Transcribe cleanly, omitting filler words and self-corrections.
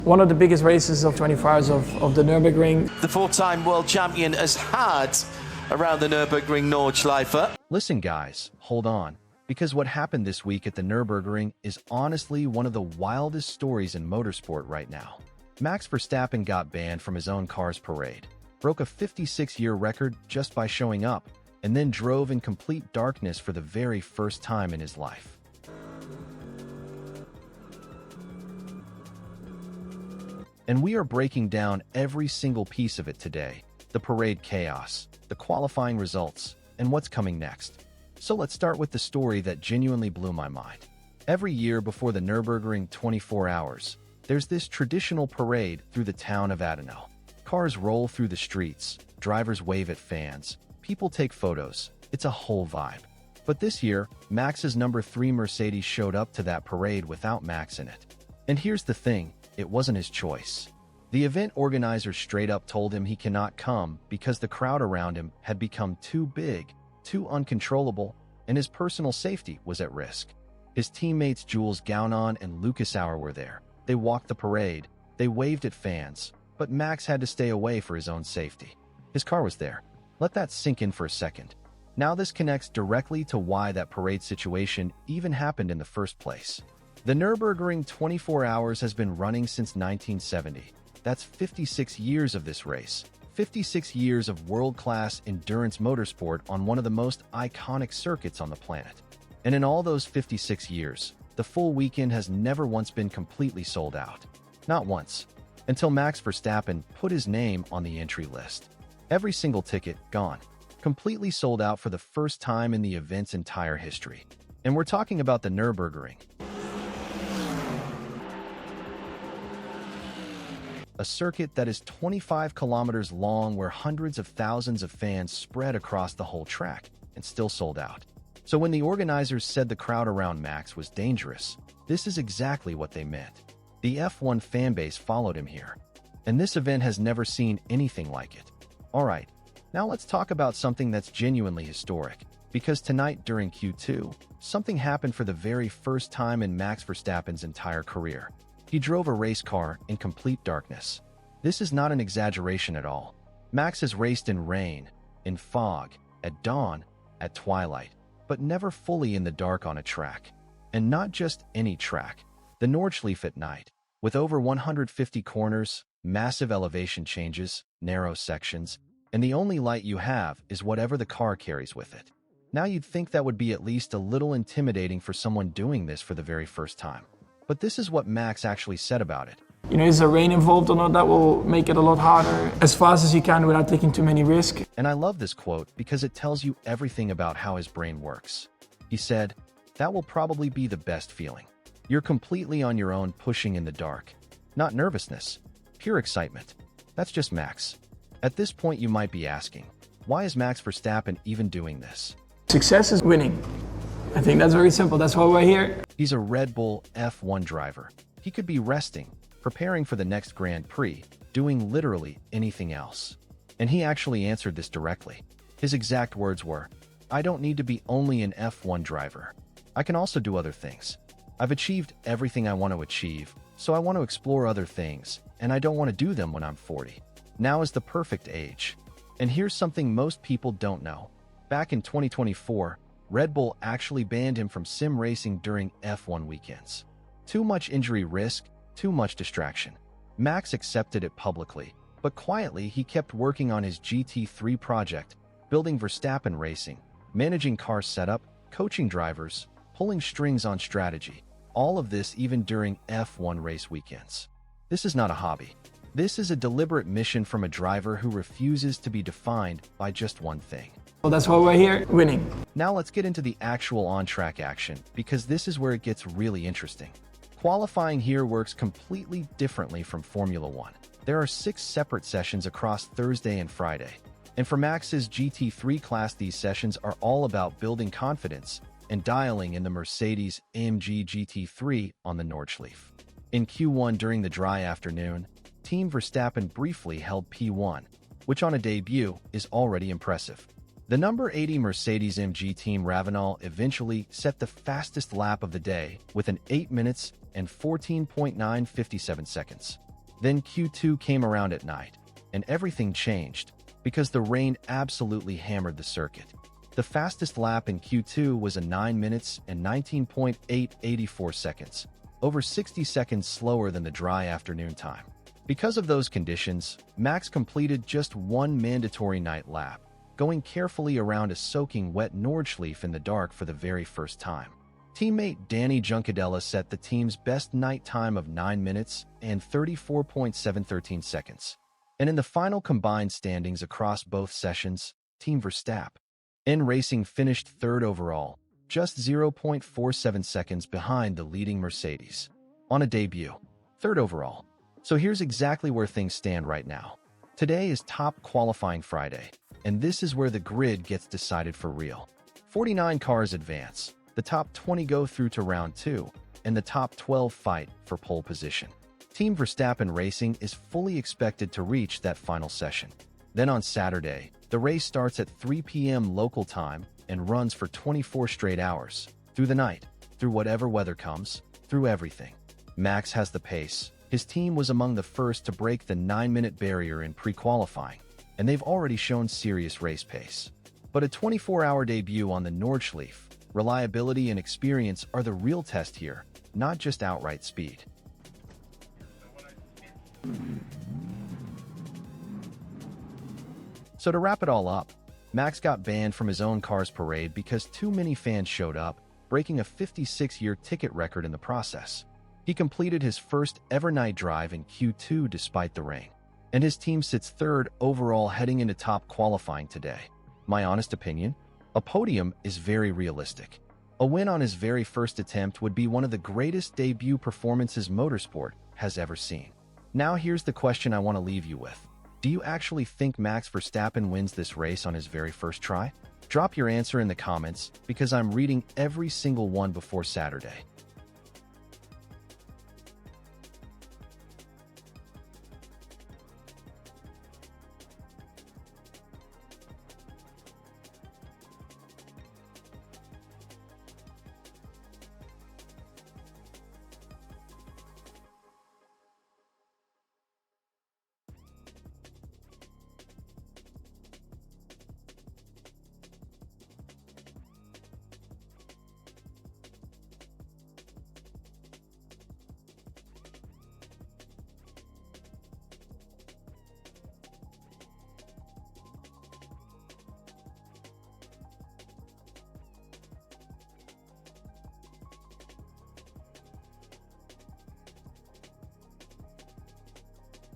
One of the biggest races of 24 hours of the Nürburgring. The four-time world champion has had around the Nürburgring Nordschleife. Listen guys, hold on, because what happened this week at the Nürburgring is honestly one of the wildest stories in motorsport right now. Max Verstappen got banned from his own car's parade, broke a 56-year record just by showing up, and then drove in complete darkness for the very first time in his life. And we are breaking down every single piece of it today. The parade chaos, the qualifying results, and what's coming next. So let's start with the story that genuinely blew my mind. Every year before the Nürburgring 24 hours, there's this traditional parade through the town of Adenau. Cars roll through the streets, drivers wave at fans, people take photos. It's a whole vibe. But this year, Max's number 3 Mercedes showed up to that parade without Max in it. And here's the thing. It wasn't his choice. The event organizers straight up told him he cannot come because the crowd around him had become too big, too uncontrollable, and his personal safety was at risk. His teammates Jules Gounon and Lucas Auer were there. They walked the parade, they waved at fans, but Max had to stay away for his own safety. His car was there. Let that sink in for a second. Now this connects directly to why that parade situation even happened in the first place. The Nürburgring 24 hours has been running since 1970. That's 56 years of this race. 56 years of world-class endurance motorsport on one of the most iconic circuits on the planet. And in all those 56 years, the full weekend has never once been completely sold out. Not once. Until Max Verstappen put his name on the entry list. Every single ticket gone. Completely sold out for the first time in the event's entire history. And we're talking about the Nürburgring. A circuit that is 25 kilometers long where hundreds of thousands of fans spread across the whole track and still sold out. So when the organizers said the crowd around Max was dangerous, this is exactly what they meant. The F1 fanbase followed him here. And this event has never seen anything like it. Alright, now let's talk about something that's genuinely historic. Because tonight during Q2, something happened for the very first time in Max Verstappen's entire career. He drove a race car in complete darkness. This is not an exaggeration at all. Max has raced in rain, in fog, at dawn, at twilight, but never fully in the dark on a track. And not just any track. The Nordschleife at night, with over 150 corners, massive elevation changes, narrow sections, and the only light you have is whatever the car carries with it. Now you'd think that would be at least a little intimidating for someone doing this for the very first time. But this is what Max actually said about it. You know, is there rain involved or not? That will make it a lot harder, as fast as you can without taking too many risks. And I love this quote because it tells you everything about how his brain works. He said, "That will probably be the best feeling. You're completely on your own pushing in the dark. Not nervousness, pure excitement." That's just Max. At this point you might be asking, why is Max Verstappen even doing this? Success is winning. I think that's very simple. That's why we're here. He's a Red Bull F1 driver. He could be resting, preparing for the next Grand Prix, doing literally anything else. And he actually answered this directly. His exact words were, "I don't need to be only an F1 driver. I can also do other things. I've achieved everything I want to achieve, so I want to explore other things, and I don't want to do them when I'm 40. Now is the perfect age." And here's something most people don't know. Back in 2024, Red Bull actually banned him from sim racing during F1 weekends. Too much injury risk, too much distraction. Max accepted it publicly, but quietly he kept working on his GT3 project, building Verstappen Racing, managing car setup, coaching drivers, pulling strings on strategy. All of this even during F1 race weekends. This is not a hobby. This is a deliberate mission from a driver who refuses to be defined by just one thing. Well, that's why we're here, winning. Now let's get into the actual on-track action, because this is where it gets really interesting. Qualifying here works completely differently from Formula 1. There are 6 separate sessions across Thursday and Friday. And for Max's GT3 class, these sessions are all about building confidence and dialing in the Mercedes-AMG GT3 on the Nordschleife. In Q1 during the dry afternoon, Team Verstappen briefly held P1, which on a debut is already impressive. The number 80 Mercedes-AMG team Ravenel eventually set the fastest lap of the day with an 8 minutes and 14.957 seconds. Then Q2 came around at night, and everything changed, because the rain absolutely hammered the circuit. The fastest lap in Q2 was a 9 minutes and 19.884 seconds, over 60 seconds slower than the dry afternoon time. Because of those conditions, Max completed just one mandatory night lap, going carefully around a soaking wet Nordschleife in the dark for the very first time. Teammate Danny Juncadella set the team's best night time of 9 minutes and 34.713 seconds. And in the final combined standings across both sessions, Team Verstappen Racing finished third overall, just 0.47 seconds behind the leading Mercedes. On a debut, third overall. So here's exactly where things stand right now. Today is top qualifying Friday, and this is where the grid gets decided for real. 49 cars advance, the top 20 go through to round 2, and the top 12 fight for pole position. Team Verstappen Racing is fully expected to reach that final session. Then on Saturday, the race starts at 3 p.m. local time and runs for 24 straight hours, through the night, through whatever weather comes, through everything. Max has the pace. His team was among the first to break the 9-minute barrier in pre-qualifying, and they've already shown serious race pace. But a 24-hour debut on the Nordschleife, reliability and experience are the real test here, not just outright speed. So to wrap it all up, Max got banned from his own car's parade because too many fans showed up, breaking a 56-year ticket record in the process. He completed his first ever night drive in Q2 despite the rain, and his team sits third overall heading into top qualifying today. My honest opinion? A podium is very realistic. A win on his very first attempt would be one of the greatest debut performances motorsport has ever seen. Now here's the question I want to leave you with. Do you actually think Max Verstappen wins this race on his very first try? Drop your answer in the comments because I'm reading every single one before Saturday.